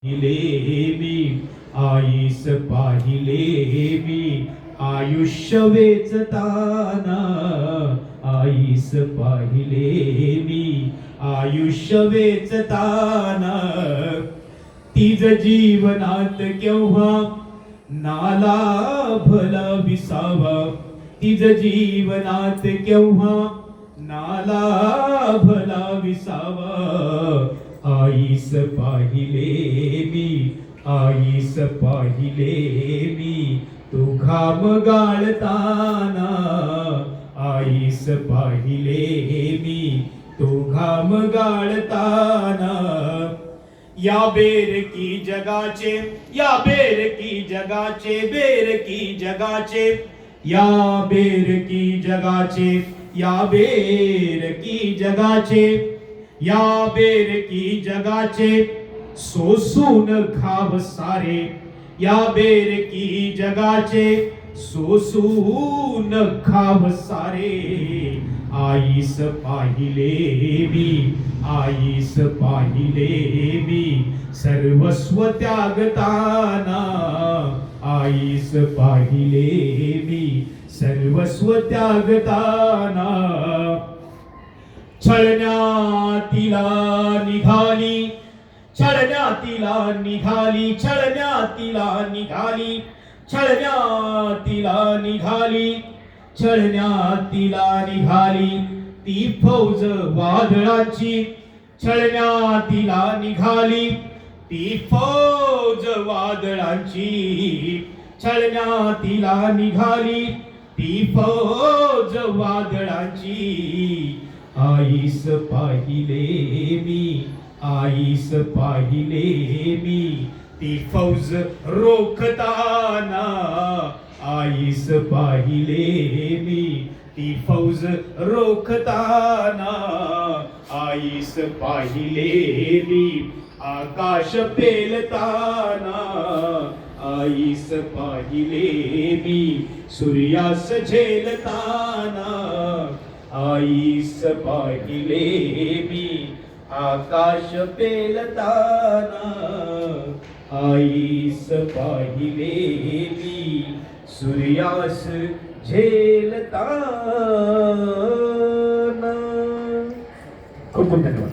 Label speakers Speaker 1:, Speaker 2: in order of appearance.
Speaker 1: पाहिले मी आईस पाहिले मी आयुष्य वेचताना आईस पाहिले मी आयुष्य वेचताना तिज जीवनात केव्हा नाला भला विसावा तिज जीवनात केव्हा नाला भला विसावा आईस पाहिले मी आईस पाहिले मी तू घाम गाळताना आईस पाहिले मी तू घाम गाळताना या बेरकी जगाचे या बेरकी जगाचे बेरकी जगाचे या बेरकी जगाचे या बेरकी जगाचे या बेरकी जगाचे सोसून खाव सारे या बेरकी जगाचे सोसून खाव सारे आईस पाहिले मी आईस पाहिले मी सर्वस्व त्यागताना आईस पाहिले मी सर्वस्व त्यागताना छळण्यातिला निघाली छळण्यातिला निघाली छळण्यातिला निघाली छळण्यातिला निघाली छळण्यातिला निघाली ती फौज वादळाची छळण्यातिला निघाली ती फौज वादळाची छळण्यातिला निघाली ती फौज वादळाची आईस पाहिले मी आईस पाहिले मी ती फौज रोखताना आईस पाहिले मी ती फौज रोखताना आईस पाहिले मी आकाश पेलताना आईस पाहिले मी सूर्यास झेलताना आईस पाहिले मी आकाश पेलताना आईस पाहिले मी सूर्यास झेलताना. खूप खूप धन्यवाद.